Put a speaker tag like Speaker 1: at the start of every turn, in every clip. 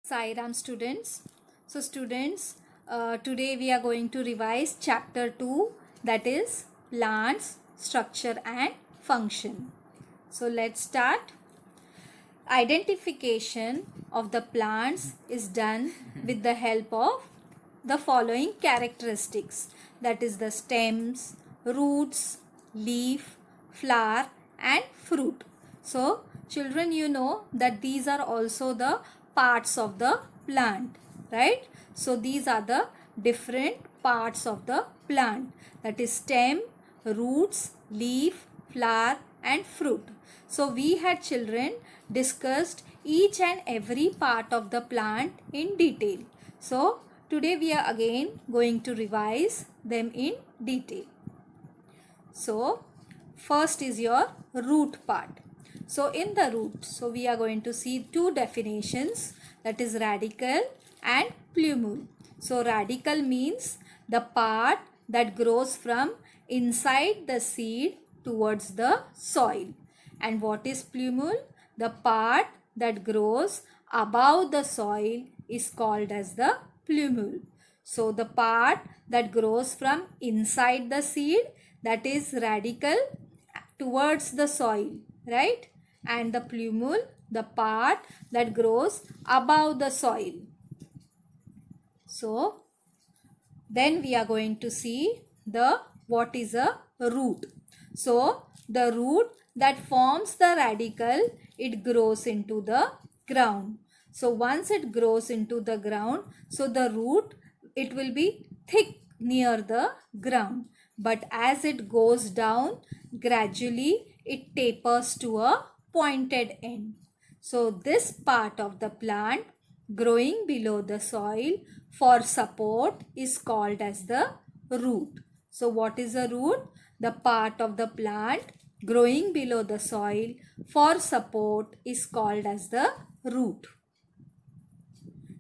Speaker 1: Sai Ram students. So students, today we are going to revise chapter 2, that is plants, structure and function. So let's start. Identification of the plants is done with the help of the following characteristics, that is the stems, roots, leaf, flower and fruit. So children, you know that these are also the parts of the plant, right? So these are the different parts of the plant, that is stem, roots, leaf, flower and fruit. So we had children discussed each and every part of the plant in detail. So today we are again going to revise them in detail. So first is your root part. So in the root, so we are going to see two definitions, that is radicle and plumule. So radicle means the part that grows from inside the seed towards the soil. And what is plumule? The part that grows above the soil is called as the plumule. So the part that grows from inside the seed, that is radicle, towards the soil, right? And the plumule, the part that grows above the soil. So then we are going to see the what is a root. So the root that forms the radicle, it grows into the ground. So once it grows into the ground, so the root, it will be thick near the ground. But as it goes down, gradually it tapers to a pointed end. So this part of the plant growing below the soil for support is called as the root. So what is a root? The part of the plant growing below the soil for support is called as the root.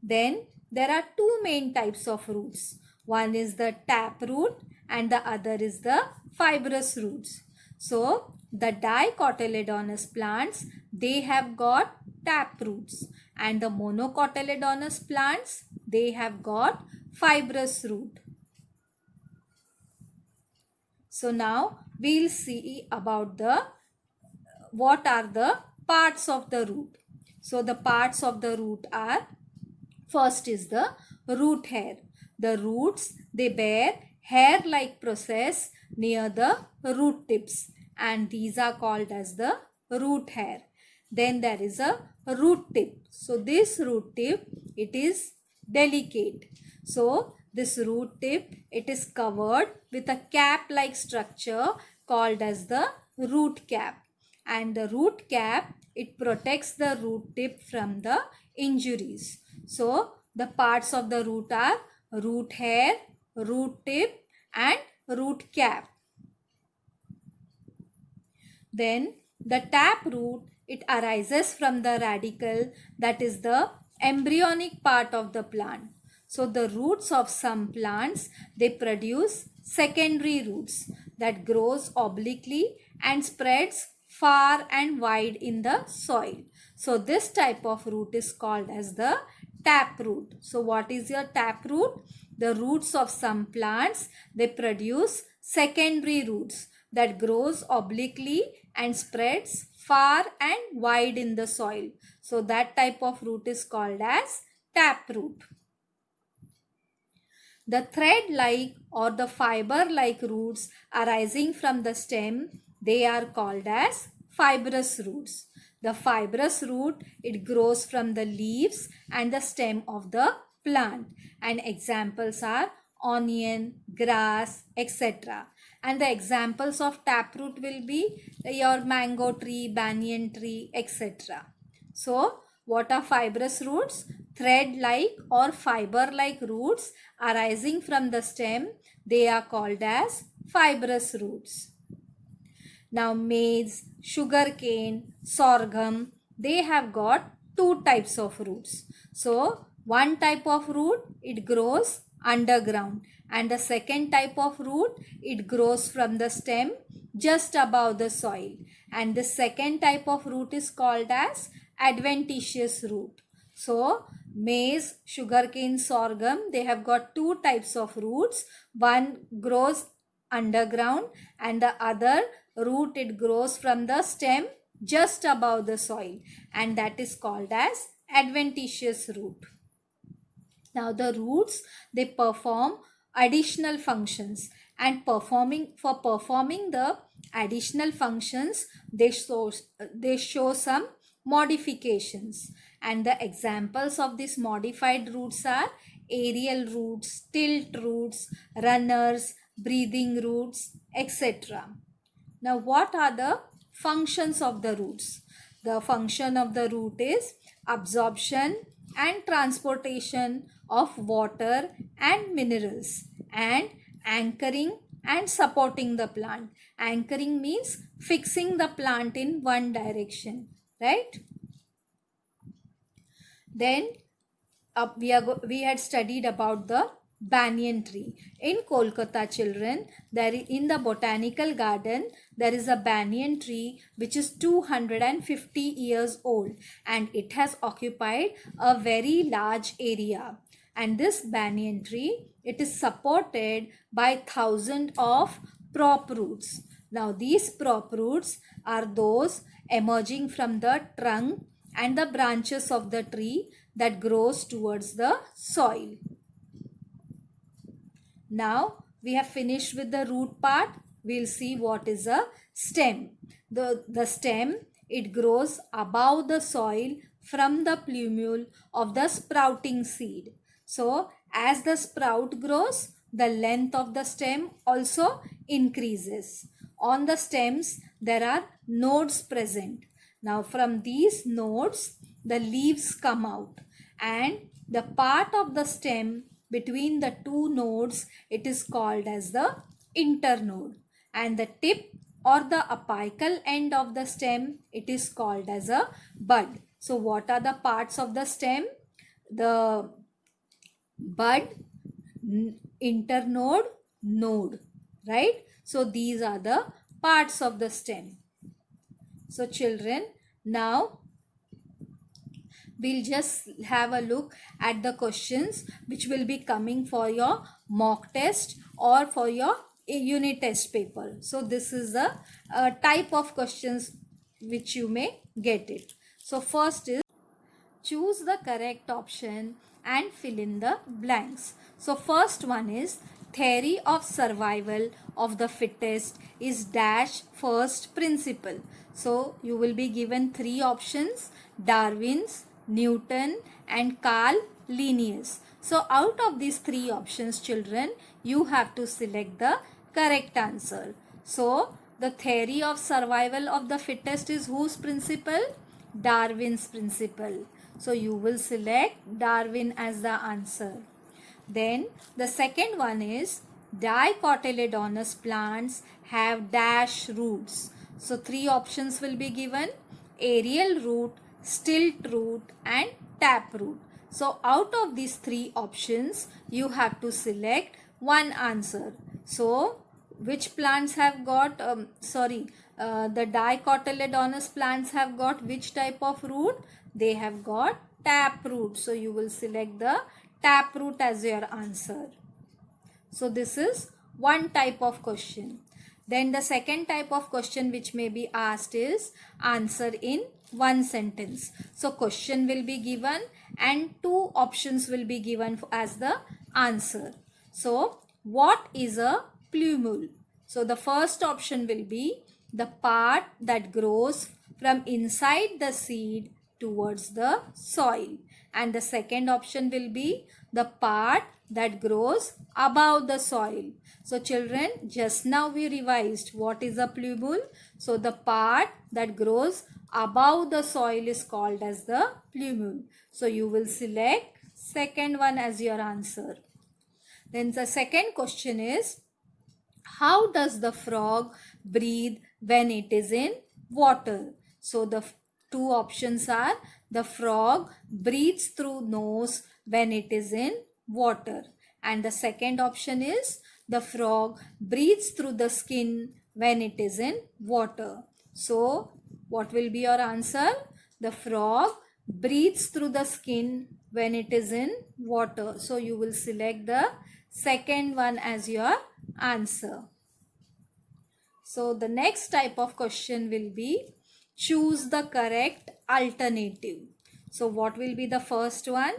Speaker 1: Then there are two main types of roots. One is the tap root and the other is the fibrous roots. So the dicotyledonous plants, they have got tap roots, and the monocotyledonous plants, they have got fibrous root. So now we'll see about the what are the parts of the root. So the parts of the root are, first is the root hair. The roots, they bear hair-like process near the root tips, and these are called as the root hair. Then there is a root tip. So this root tip, it is delicate. So this root tip, it is covered with a cap-like structure called as the root cap. And the root cap, it protects the root tip from the injuries. So the parts of the root are root hair, root tip and root cap. Then the tap root, it arises from the radicle, that is the embryonic part of the plant. So the roots of some plants, they produce secondary roots that grows obliquely and spreads far and wide in the soil. So this type of root is called as the tap root. So what is your tap root? The roots of some plants, they produce secondary roots that grows obliquely and spreads far and wide in the soil. So that type of root is called as tap root. The thread-like or the fiber-like roots arising from the stem, they are called as fibrous roots. The fibrous root, it grows from the leaves and the stem of the plant, and examples are onion, grass, etc. And the examples of taproot will be your mango tree, banyan tree, etc. So what are fibrous roots? Thread-like or fiber-like roots arising from the stem, they are called as fibrous roots. Now maize, sugarcane, sorghum, they have got two types of roots. So one type of root, it grows underground, and the second type of root, it grows from the stem just above the soil, and the second type of root is called as adventitious root. So maize, sugarcane, sorghum, they have got two types of roots. One grows underground and the other root, it grows from the stem just above the soil, and that is called as adventitious root. Now the roots, they perform additional functions, and for performing the additional functions, they show some modifications, and the examples of these modified roots are aerial roots, tilt roots, runners, breathing roots, etc. Now, what are the functions of the roots? The function of the root is absorption and transportation of water and minerals, and anchoring and supporting the plant. Anchoring means fixing the plant in one direction, right? Then we had studied about the banyan tree. In Kolkata, children, in the botanical garden, there is a banyan tree which is 250 years old, and it has occupied a very large area. And this banyan tree, it is supported by thousands of prop roots. Now these prop roots are those emerging from the trunk and the branches of the tree that grows towards the soil. Now we have finished with the root part. We'll see what is a stem. The stem, it grows above the soil from the plumule of the sprouting seed. So as the sprout grows, the length of the stem also increases. On the stems, there are nodes present. Now from these nodes, the leaves come out, and the part of the stem between the two nodes, it is called as the internode, and the tip or the apical end of the stem, it is called as a bud. So what are the parts of the stem? The bud, internode, node, right? So these are the parts of the stem. So children, now we'll just have a look at the questions which will be coming for your mock test or for your unit test paper. So this is the type of questions which you may get it. So first is, choose the correct option and fill in the blanks. So first one is, theory of survival of the fittest is dash first principle. So you will be given three options: Darwin's, Newton, and Carl Linnaeus. So out of these three options, children, you have to select the correct answer. So the theory of survival of the fittest is whose principle? Darwin's principle. So you will select Darwin as the answer. Then the second one is, dicotyledonous plants have dash roots. So three options will be given: aerial root, stilt root, and tap root. So out of these three options, you have to select one answer. So which plants have got, the dicotyledonous plants have got which type of root? They have got tap root. So you will select the tap root as your answer. So this is one type of question. Then the second type of question which may be asked is answer in one sentence. So question will be given and two options will be given as the answer. So what is a plumule? So the first option will be the part that grows from inside the seed towards the soil, and the second option will be the part that grows above the soil. So children, just now we revised what is a plumule. So the part that grows above the soil is called as the plumule. So you will select second one as your answer. Then the second question is, how does the frog breathe when it is in water? So the two options are, the frog breathes through nose when it is in water, and the second option is, the frog breathes through the skin when it is in water. So what will be your answer? The frog breathes through the skin when it is in water. So you will select the second one as your answer. So the next type of question will be choose the correct alternative. So what will be the first one?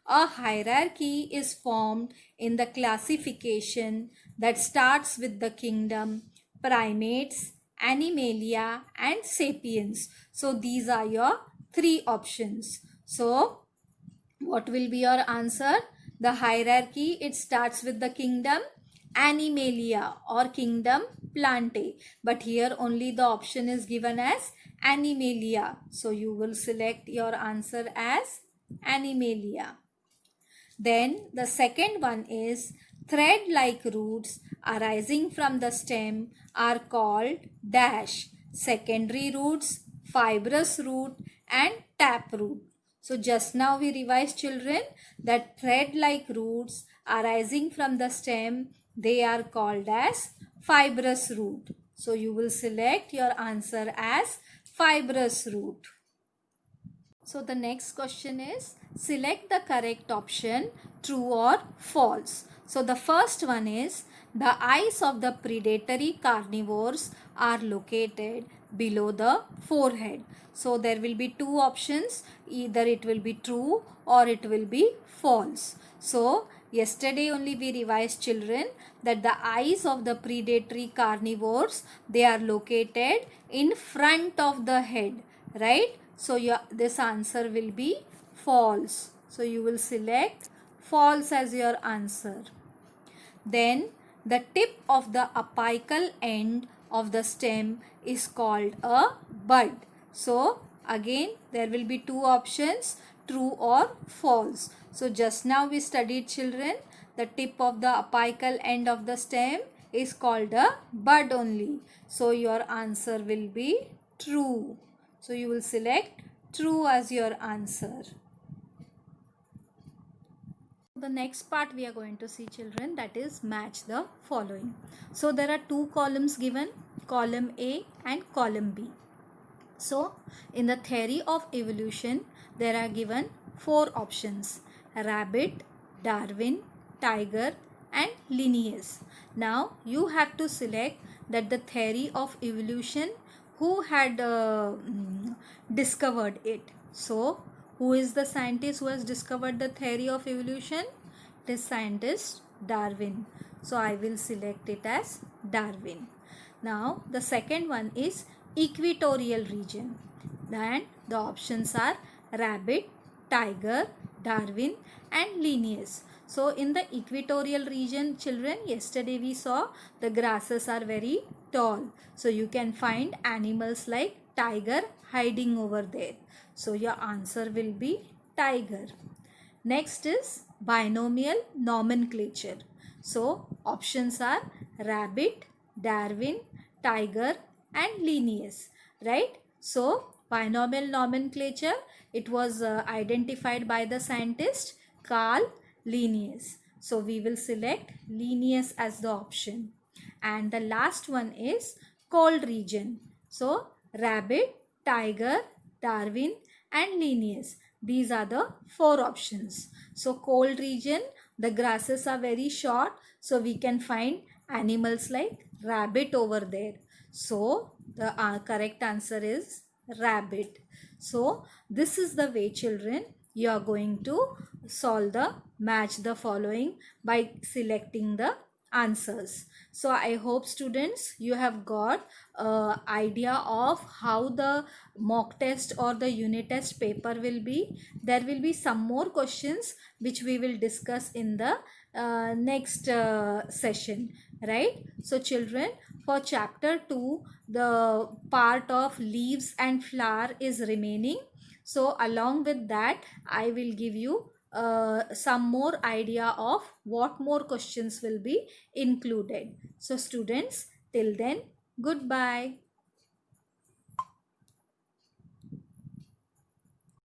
Speaker 1: A hierarchy is formed in the classification that starts with the kingdom, primates, animalia and sapiens. So these are your three options. So what will be your answer? The hierarchy, it starts with the kingdom Animalia or kingdom Plantae. But here only the option is given as Animalia. So you will select your answer as Animalia. Then the second one is thread-like roots arising from the stem are called dash. Secondary roots, fibrous root and tap root. So just now we revised children that thread-like roots arising from the stem, they are called as fibrous root. So you will select your answer as fibrous root. So the next question is select the correct option, true or false. So the first one is the eyes of the predatory carnivores are located below the forehead. So there will be two options, either it will be true or it will be false. So yesterday only we revised children that the eyes of the predatory carnivores, they are located in front of the head, right? So this answer will be false. So you will select false as your answer. Then the tip of the apical end of the stem is called a bud. So again there will be two options, true or false. So just now we studied children, the tip of the apical end of the stem is called a bud only. So your answer will be true. So you will select true as your answer. The next part we are going to see children, that is match the following. So there are two columns given, column A and column B. So in the theory of evolution there are given four options: rabbit, Darwin, tiger and Linnaeus. Now you have to select that the theory of evolution, who had discovered it. So who is the scientist who has discovered the theory of evolution? It is scientist Darwin. So I will select it as Darwin. Now the second one is equatorial region. Then the options are rabbit, tiger, Darwin and Linnaeus. So in the equatorial region children, yesterday we saw the grasses are very tall. So you can find animals like tiger hiding over there. So your answer will be tiger. Next is binomial nomenclature. So options are rabbit, Darwin, tiger and Linnaeus, right? So binomial nomenclature, it was identified by the scientist Carl Linnaeus. So we will select Linnaeus as the option. And the last one is cold region. So rabbit, tiger, Darwin and Linnaeus. These are the four options. So cold region, the grasses are very short, so we can find animals like rabbit over there. So the correct answer is rabbit. So this is the way children you are going to solve the match the following by selecting the answers. So I hope students you have got idea of how the mock test or the unit test paper will be. There will be some more questions which we will discuss in the next session, right? So children, for chapter 2 the part of leaves and flower is remaining. So along with that I will give you some more idea of what more questions will be included. So students, till then, goodbye.